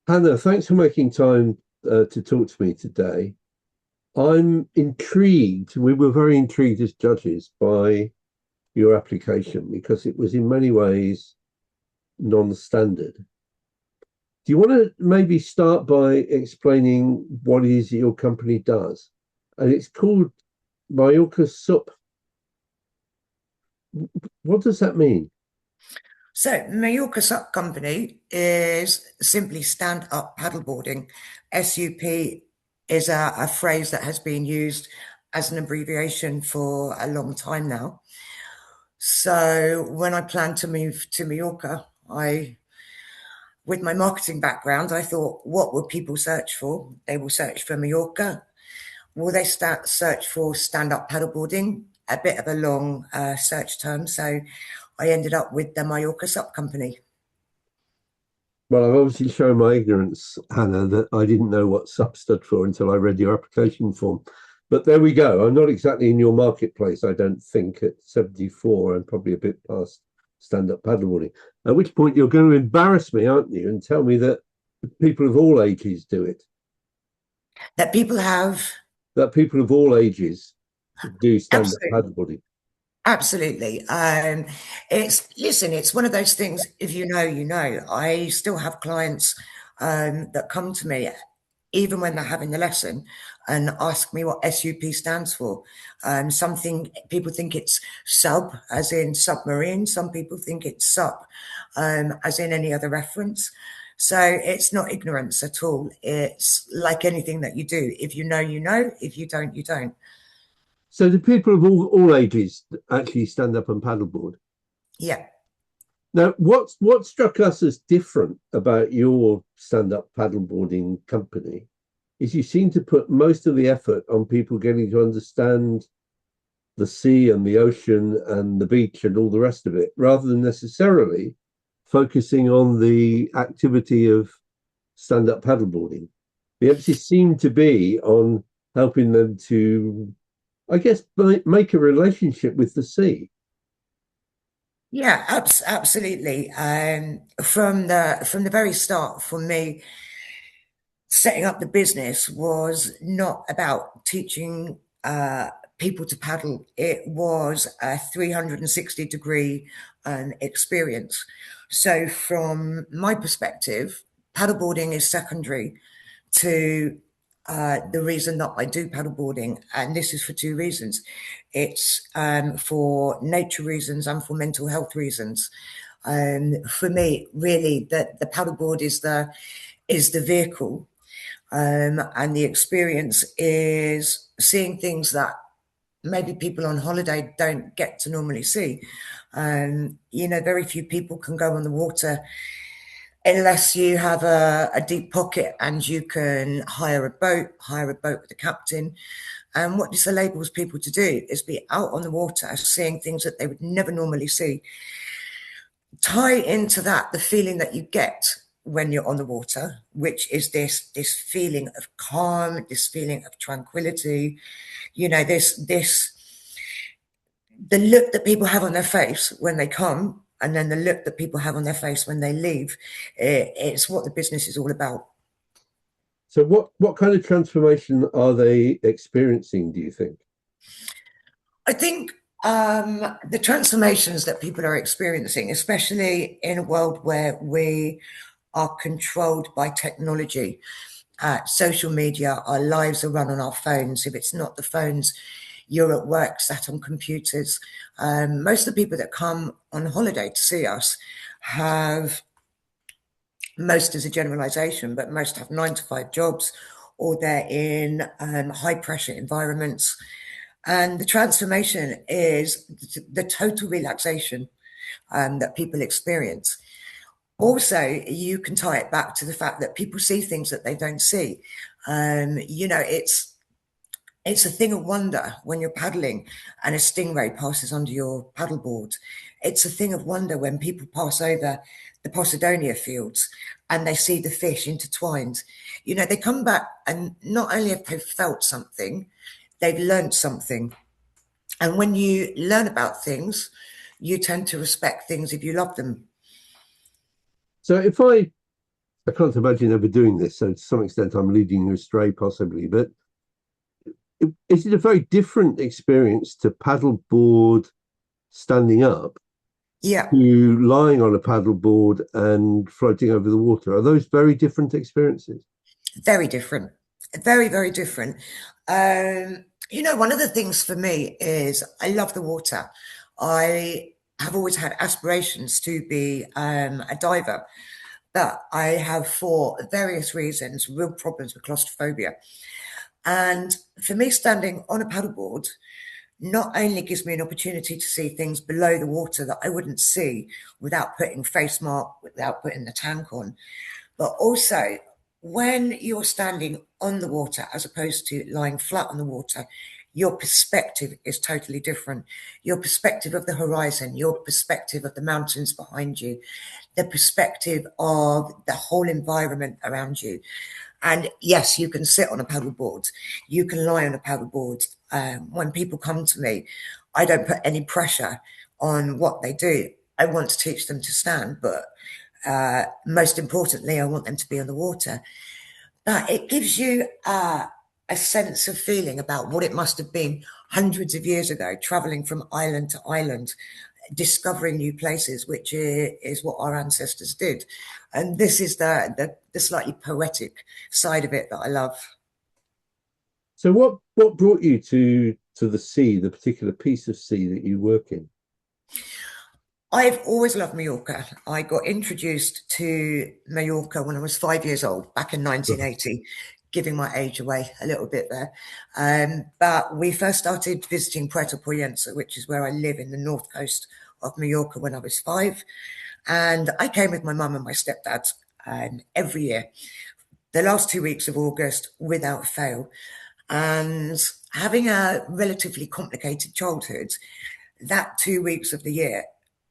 Hannah, thanks for making time to talk to me today. I'm intrigued. We were very intrigued as judges by your application because it was in many ways non-standard. Do you want to maybe start by explaining what it is that your company does? And it's called Mallorca SUP. What does that mean? So, Mallorca SUP Company is simply stand up paddleboarding. SUP is a phrase that has been used as an abbreviation for a long time now. So, when I planned to move to Mallorca, with my marketing background, I thought, what will people search for? They will search for Mallorca. Will they search for stand up paddleboarding? A bit of a long search term. So, I ended up with the Mallorca SUP Company. Well, I've obviously shown my ignorance, Hannah, that I didn't know what SUP stood for until I read your application form. But there we go. I'm not exactly in your marketplace, I don't think, at 74. I'm probably a bit past stand-up paddleboarding. At which point you're going to embarrass me, aren't you, and tell me that people of all ages do it. That people have. That people of all ages do stand-up Absolutely. paddleboarding. Absolutely. It's one of those things. If you know, you know. I still have clients that come to me, even when they're having the lesson, and ask me what SUP stands for. Something people think it's sub, as in submarine. Some people think it's sup, as in any other reference. So it's not ignorance at all. It's like anything that you do. If you know, you know. If you don't, you don't. So do people of all ages actually stand up and paddleboard? Yeah. Now, what struck us as different about your stand-up paddleboarding company is you seem to put most of the effort on people getting to understand the sea and the ocean and the beach and all the rest of it, rather than necessarily focusing on the activity of stand-up paddleboarding. The emphasis seemed to be on helping them to, I guess, make a relationship with the sea. Yeah, absolutely. From the very start, for me, setting up the business was not about teaching people to paddle. It was a 360-degree experience. So, from my perspective, paddleboarding is secondary to the reason that I do paddleboarding, and this is for two reasons. It's for nature reasons and for mental health reasons. For me, really, the paddleboard is the vehicle, and the experience is seeing things that maybe people on holiday don't get to normally see. Very few people can go on the water unless you have a deep pocket and you can hire a boat with a captain. And what this enables people to do is be out on the water, seeing things that they would never normally see. Tie into that the feeling that you get when you're on the water, which is this feeling of calm, this feeling of tranquility, this the look that people have on their face when they come, and then the look that people have on their face when they leave. It's what the business is all about. So what kind of transformation are they experiencing, do you think? I think the transformations that people are experiencing, especially in a world where we are controlled by technology, social media, our lives are run on our phones. If it's not the phones, you're at work, sat on computers. Most of the people that come on holiday to see us have, most as a generalization, but most have 9 to 5 jobs, or they're in high pressure environments. And the transformation is the total relaxation that people experience. Also, you can tie it back to the fact that people see things that they don't see. It's a thing of wonder when you're paddling and a stingray passes under your paddleboard. It's a thing of wonder when people pass over the Posidonia fields and they see the fish intertwined. They come back and not only have they felt something, they've learned something. And when you learn about things, you tend to respect things if you love them. So if I I can't imagine ever doing this. So to some extent, I'm leading you astray, possibly. But is it a very different experience to paddleboard standing up Yeah, to lying on a paddleboard and floating over the water? Are those very different experiences? very different. Very, very different. One of the things for me is I love the water. I have always had aspirations to be a diver, but I have, for various reasons, real problems with claustrophobia. And for me, standing on a paddleboard not only gives me an opportunity to see things below the water that I wouldn't see without putting face mask, without putting the tank on, but also when you're standing on the water as opposed to lying flat on the water, your perspective is totally different. Your perspective of the horizon, your perspective of the mountains behind you, the perspective of the whole environment around you. And yes, you can sit on a paddleboard, you can lie on a paddleboard. When people come to me, I don't put any pressure on what they do. I want to teach them to stand, but most importantly, I want them to be on the water. But it gives you a sense of feeling about what it must have been hundreds of years ago, traveling from island to island, discovering new places, which is what our ancestors did. And this is the slightly poetic side of it that I love. So what brought you to the sea, the particular piece of sea that you work in? I've always loved Mallorca. I got introduced to Mallorca when I was 5 years old, back in 1980, giving my age away a little bit there. But we first started visiting Puerto Poyensa, which is where I live in the north coast of Mallorca, when I was 5. And I came with my mum and my stepdad every year, the last 2 weeks of August, without fail. And having a relatively complicated childhood, that 2 weeks of the year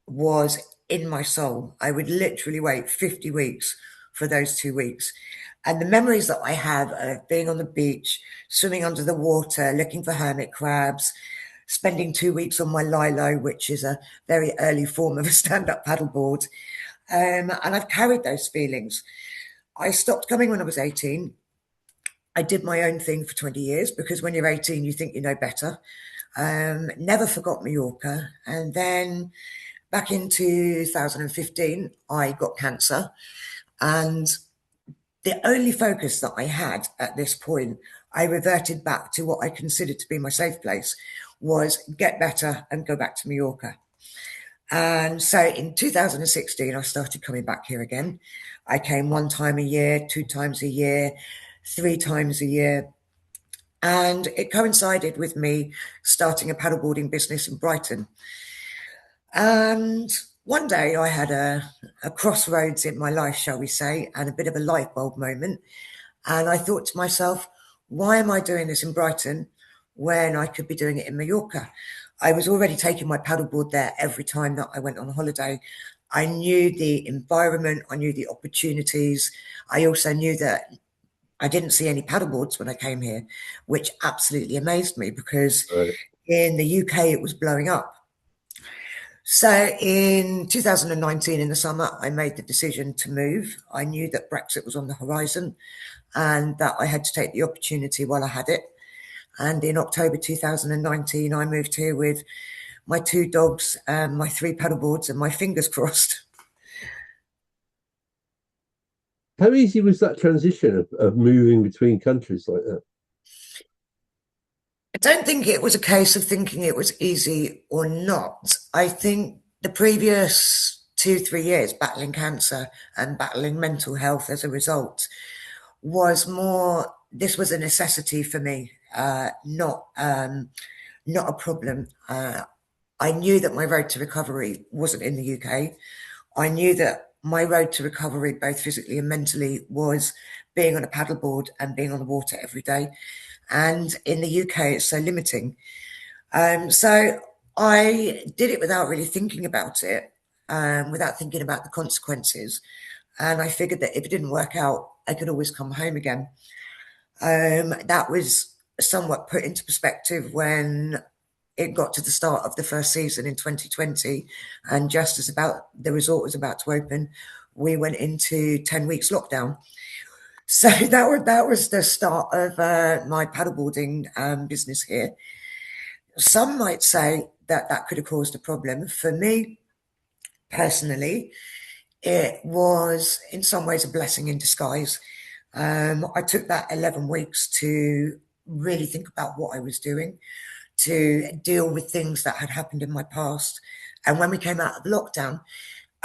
was in my soul. I would literally wait 50 weeks for those 2 weeks. And the memories that I have of being on the beach, swimming under the water, looking for hermit crabs, spending 2 weeks on my lilo, which is a very early form of a stand-up paddleboard. And I've carried those feelings. I stopped coming when I was 18. I did my own thing for 20 years because when you're 18, you think you know better. Never forgot Mallorca. And then back in 2015, I got cancer. And the only focus that I had at this point, I reverted back to what I considered to be my safe place, was get better and go back to Mallorca. And so in 2016, I started coming back here again. I came 1 time a year, 2 times a year, 3 times a year. And it coincided with me starting a paddleboarding business in Brighton. And one day I had a crossroads in my life, shall we say, and a bit of a light bulb moment. And I thought to myself, why am I doing this in Brighton when I could be doing it in Mallorca? I was already taking my paddleboard there every time that I went on holiday. I knew the environment, I knew the opportunities. I also knew that I didn't see any paddleboards when I came here, which absolutely amazed me because Right. in the UK it was blowing up. So in 2019, in the summer, I made the decision to move. I knew that Brexit was on the horizon and that I had to take the opportunity while I had it. And in October 2019, I moved here with my 2 dogs, my 3 paddleboards, and my fingers crossed. How easy was that transition of moving between countries like that? I don't think it was a case of thinking it was easy or not. I think the previous 2, 3 years battling cancer and battling mental health as a result was more, this was a necessity for me, not a problem. I knew that my road to recovery wasn't in the UK. I knew that my road to recovery, both physically and mentally, was being on a paddleboard and being on the water every day. And in the UK, it's so limiting. So I did it without really thinking about it, without thinking about the consequences. And I figured that if it didn't work out, I could always come home again. That was somewhat put into perspective when it got to the start of the first season in 2020, and just as about the resort was about to open, we went into 10 weeks lockdown. So that was the start of my paddleboarding business here. Some might say that that could have caused a problem. For me, personally, it was in some ways a blessing in disguise. I took that 11 weeks to really think about what I was doing, to deal with things that had happened in my past. And when we came out of lockdown,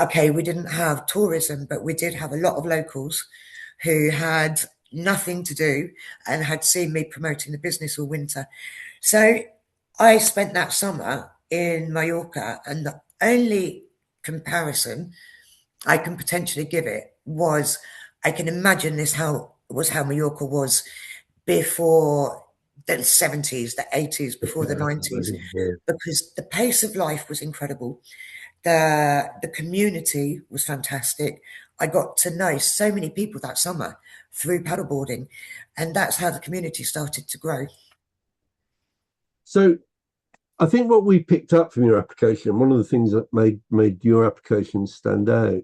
okay, we didn't have tourism, but we did have a lot of locals who had nothing to do and had seen me promoting the business all winter. So I spent that summer in Mallorca, and the only comparison I can potentially give it was I can imagine this how Mallorca was before the 70s, the 80s, before the 90s, because the pace of life was incredible. The community was fantastic. I got to know so many people that summer through paddleboarding, and that's how the community started to grow. So I think what we picked up from your application, one of the things that made your application stand out,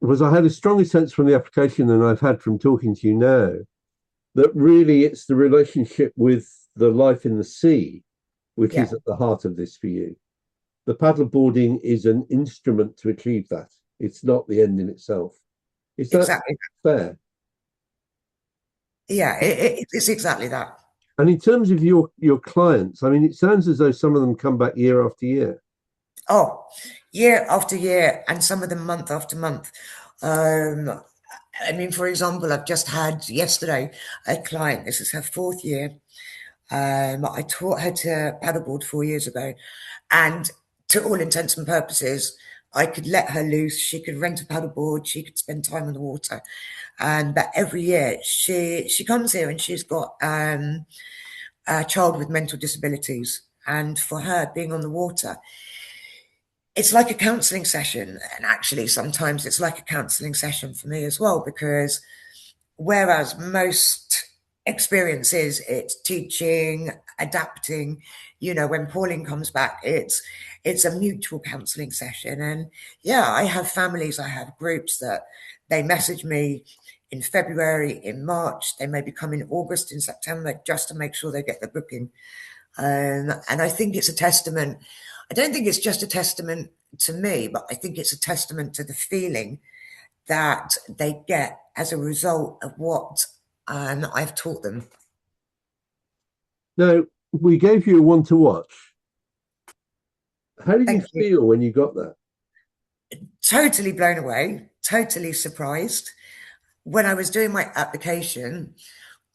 was I had a stronger sense from the application than I've had from talking to you now, that really it's the relationship with the life in the sea, which is at the heart of this for you. The paddleboarding is an instrument to achieve that. It's not the end in itself. Is that Exactly. fair? Yeah, it's exactly that. And in terms of your clients, I mean, it sounds as though some of them come back year after year. Oh, year after year, and some of them month after month. I mean, for example, I've just had yesterday a client. This is her 4th year. I taught her to paddleboard 4 years ago, and to all intents and purposes, I could let her loose. She could rent a paddleboard. She could spend time on the water, and but every year she comes here, and she's got a child with mental disabilities, and for her, being on the water, it's like a counselling session. And actually, sometimes it's like a counselling session for me as well, because whereas most experiences, it's teaching, adapting, when Pauline comes back, it's a mutual counselling session. And yeah, I have families, I have groups that they message me in February, in March, they maybe come in August, in September, just to make sure they get the booking. And I think it's a testament. I don't think it's just a testament to me, but I think it's a testament to the feeling that they get as a result of what I've taught them. Now, we gave you one to watch. How did you feel when you got that? Totally blown away, totally surprised. When I was doing my application,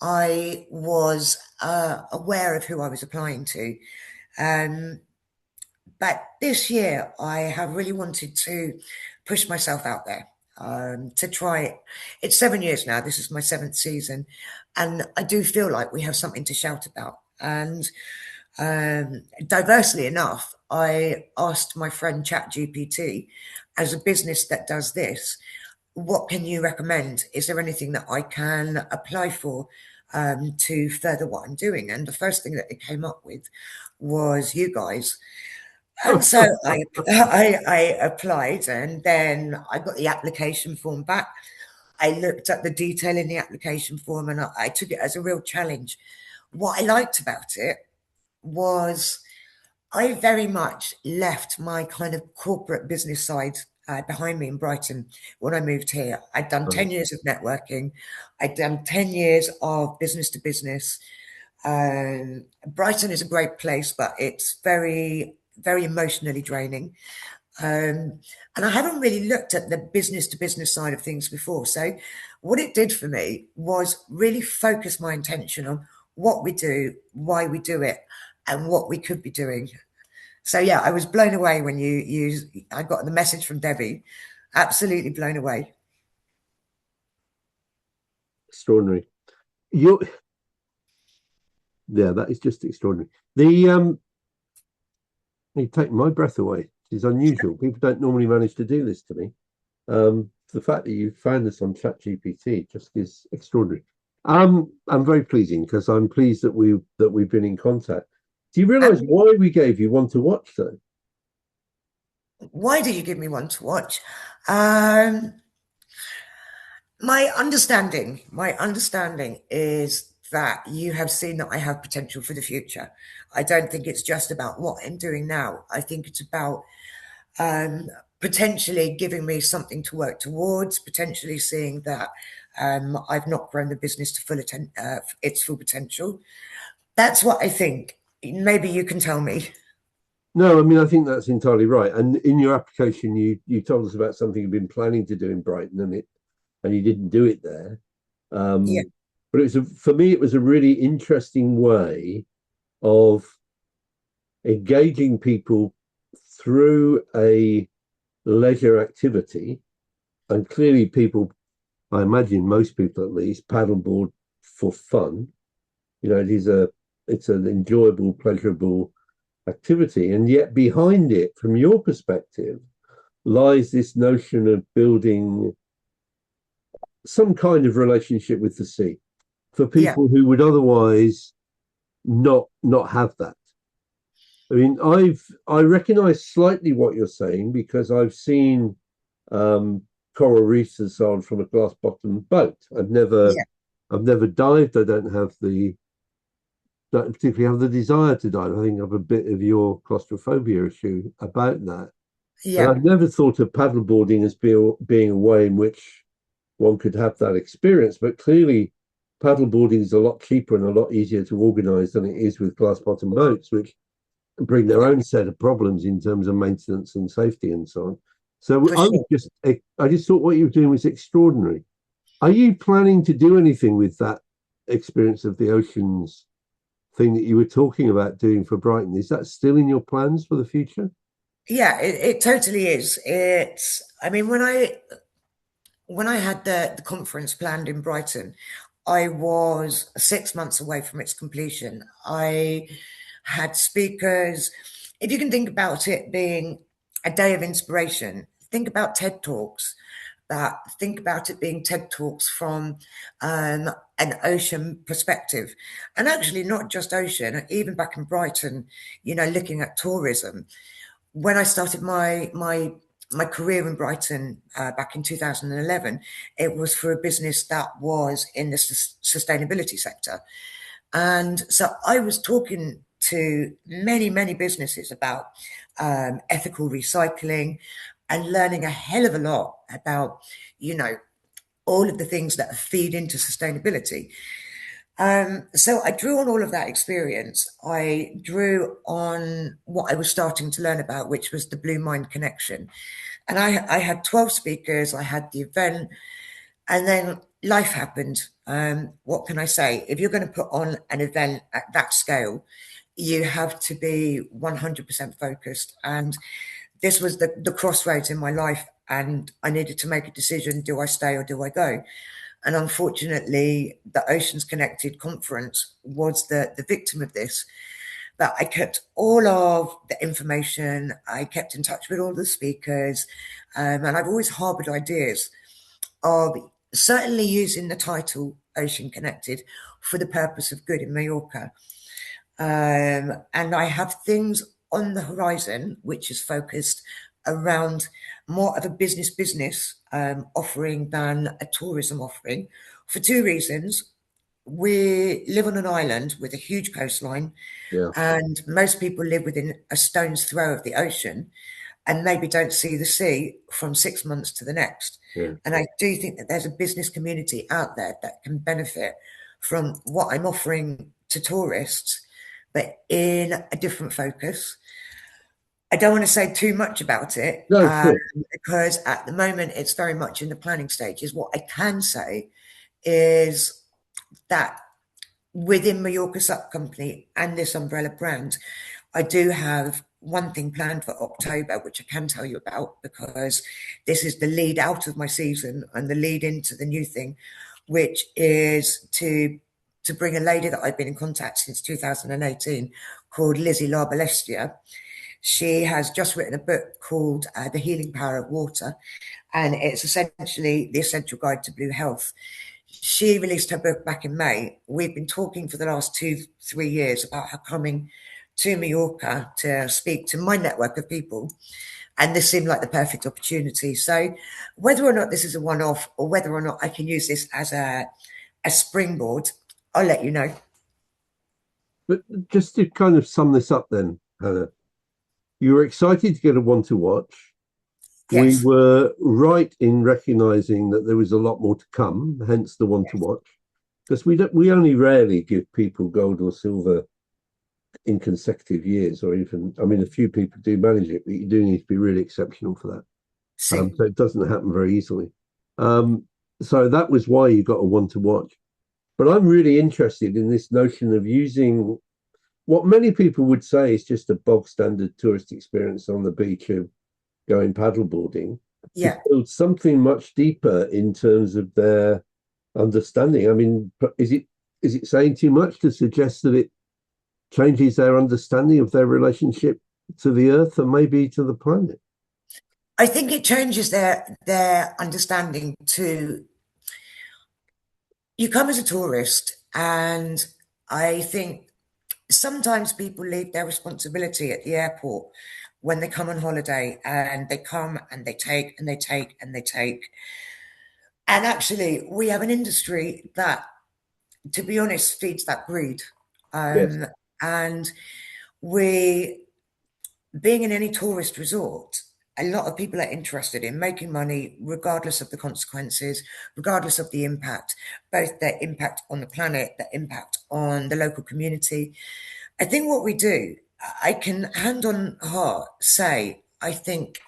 I was aware of who I was applying to. But this year, I have really wanted to push myself out there, to try it. It's 7 years now. This is my 7th season. And I do feel like we have something to shout about. And diversely enough, I asked my friend ChatGPT, as a business that does this, what can you recommend? Is there anything that I can apply for to further what I'm doing? And the first thing that it came up with was you guys. And so I applied, and then I got the application form back. I looked at the detail in the application form, and I took it as a real challenge. What I liked about it was I very much left my kind of corporate business side behind me in Brighton when I moved here. I'd done 10 years of networking. I'd done 10 years of business to business. Brighton is a great place, but it's very, very emotionally draining. And I haven't really looked at the business to business side of things before. So what it did for me was really focus my attention on what we do, why we do it, and what we could be doing. So yeah, I was blown away when I got the message from Debbie. Absolutely blown away. Extraordinary. Yeah, that is just extraordinary. You take my breath away. It's unusual. People don't normally manage to do this to me. The fact that you found this on ChatGPT just is extraordinary. I'm very pleasing, because I'm pleased that we've been in contact. Do you realise why we gave you one to watch, though? Why do you give me one to watch? Um, my understanding is that you have seen that I have potential for the future. I don't think it's just about what I'm doing now. I think it's about um, potentially giving me something to work towards, potentially seeing that I've not grown the business to its full potential. That's what I think. Maybe you can tell me. No, I mean I think that's entirely right. And in your application, you told us about something you've been planning to do in Brighton, and you didn't do it there. Yeah, Um, but for me, it was a really interesting way of engaging people through a leisure activity. And clearly, people, I imagine most people at least, paddleboard for fun. It's an enjoyable, pleasurable activity. And yet, behind it, from your perspective, lies this notion of building some kind of relationship with the sea for yeah, people who would otherwise not have that. I mean, I recognise slightly what you're saying because I've seen um, coral reefs and so on from a glass bottom boat. yeah, I've never dived. I don't particularly have the desire to dive. I think I have a bit of your claustrophobia issue about that. And yeah, I've never thought of paddleboarding as being a way in which one could have that experience. But clearly, paddleboarding is a lot cheaper and a lot easier to organise than it is with glass bottom boats, which bring their yeah, own set of problems in terms of maintenance and safety and so on. So for sure. I just thought what you were doing was extraordinary. Are you planning to do anything with that experience of the oceans thing that you were talking about doing for Brighton? Is that still in your plans for the future? Yeah, it totally is. I mean, when I had the conference planned in Brighton, I was 6 months away from its completion. I had speakers. If you can think about it being a day of inspiration, think about TED Talks. Think about it being TED Talks from an ocean perspective, and actually not just ocean. Even back in Brighton, looking at tourism, when I started my career in Brighton back in 2011, it was for a business that was in the sustainability sector. And so I was talking to many businesses about ethical recycling and learning a hell of a lot about, you know, all of the things that feed into sustainability. So I drew on all of that experience. I drew on what I was starting to learn about, which was the Blue Mind Connection. And I had 12 speakers, I had the event, and then life happened. What can I say? If you're going to put on an event at that scale, you have to be 100% focused. And this was the crossroads in my life. And I needed to make a decision. Do I stay or do I go? And unfortunately, the Oceans Connected conference was the victim of this. But I kept all of the information, I kept in touch with all the speakers, and I've always harbored ideas of certainly using the title Ocean Connected for the purpose of good in Mallorca. And I have things on the horizon which is focused around more of a business offering than a tourism offering for two reasons. We live on an island with a huge coastline, Yeah, and most people live within a stone's throw of the ocean and maybe don't see the sea from 6 months to the next. yeah. And I do think that there's a business community out there that can benefit from what I'm offering to tourists, but in a different focus. I don't want to say too much about it No, sure. because at the moment it's very much in the planning stages. What I can say is that within Mallorca SUP Company and this umbrella brand, I do have one thing planned for October, which I can tell you about because this is the lead out of my season and the lead into the new thing, which is to bring a lady that I've been in contact since 2018 called Lizzie Larbalestia. She has just written a book called The Healing Power of Water, and it's essentially the essential guide to blue health. She released her book back in May. We've been talking for the last 2, 3 years about her coming to Mallorca to speak to my network of people. And this seemed like the perfect opportunity. So whether or not this is a one-off or whether or not I can use this as a springboard, I'll let you know. But just to kind of sum this up then, Hannah, you were excited to get a one to watch. We Yes. were right in recognizing that there was a lot more to come, hence the one to watch. Because we only rarely give people gold or silver in consecutive years, or even, I mean, a few people do manage it, but you do need to be really exceptional for that. See. So it doesn't happen very easily. So that was why you got a one to watch. But I'm really interested in this notion of using what many people would say is just a bog standard tourist experience on the beach of going paddleboarding to Yeah. build something much deeper in terms of their understanding. I mean, is it saying too much to suggest that it changes their understanding of their relationship to the earth and maybe to the planet? I think it changes their understanding to you come as a tourist, and I think sometimes people leave their responsibility at the airport when they come on holiday, and they come and they take and they take and they take. And actually, we have an industry that, to be honest, feeds that greed. Yes. And we, being in any tourist resort, a lot of people are interested in making money regardless of the consequences, regardless of the impact, both the impact on the planet, the impact on the local community. I think what we do, I can hand on heart say, I think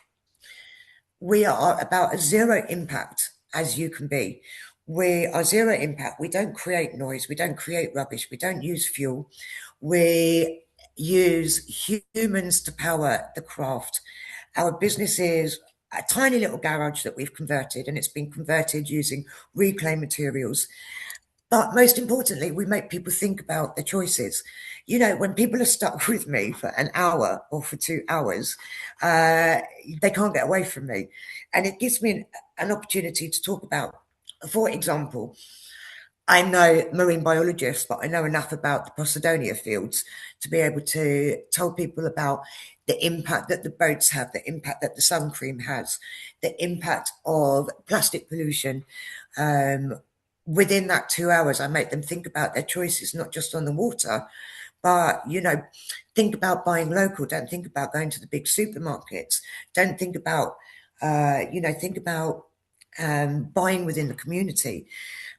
we are about as zero impact as you can be. We are zero impact. We don't create noise. We don't create rubbish. We don't use fuel. We use humans to power the craft. Our business is a tiny little garage that we've converted, and it's been converted using reclaimed materials. But most importantly, we make people think about their choices. You know, when people are stuck with me for an hour or for 2 hours, they can't get away from me. And it gives me an opportunity to talk about, for example, I'm no marine biologist, but I know enough about the Posidonia fields to be able to tell people about the impact that the boats have, the impact that the sun cream has, the impact of plastic pollution. Within that 2 hours, I make them think about their choices, not just on the water, but, you know, think about buying local. Don't think about going to the big supermarkets. Don't think about, think about buying within the community.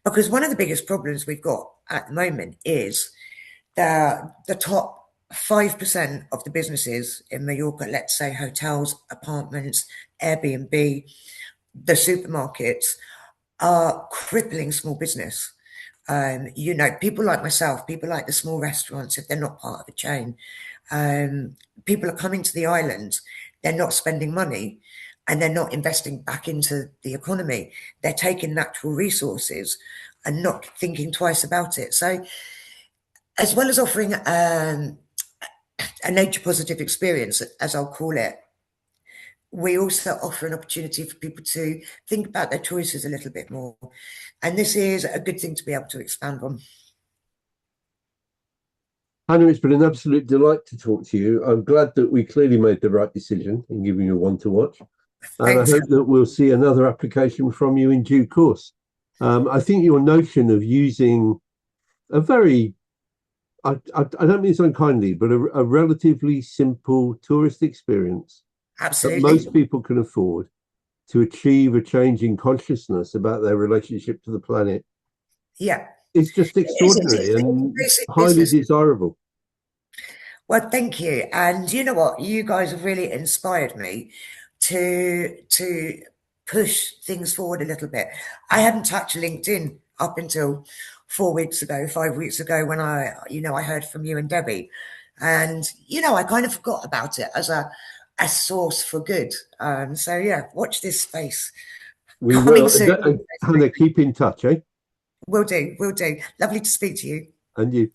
Because one of the biggest problems we've got at the moment is the top 5% of the businesses in Mallorca, let's say hotels, apartments, Airbnb, the supermarkets, are crippling small business. People like myself, people like the small restaurants, if they're not part of a chain, people are coming to the island, they're not spending money, and they're not investing back into the economy. They're taking natural resources and not thinking twice about it. So, as well as offering a nature positive experience, as I'll call it, we also offer an opportunity for people to think about their choices a little bit more. And this is a good thing to be able to expand on. Hannah, it's been an absolute delight to talk to you. I'm glad that we clearly made the right decision in giving you one to watch. And I Thanks. hope that we'll see another application from you in due course. I think your notion of using a very, I don't mean this unkindly, but a relatively simple tourist experience that Absolutely. most people can afford to achieve a change in consciousness about their relationship to the planet Yeah. is just It is. extraordinary It's and basic highly business. desirable. Well, thank you. And you know what? You guys have really inspired me to push things forward a little bit. I hadn't touched LinkedIn up until 4 weeks ago, 5 weeks ago, when I heard from you and Debbie. And, I kind of forgot about it as a source for good. So yeah, watch this space. We Coming will. soon. Hannah, keep in touch, eh? Will do, will do. Lovely to speak to you. And you.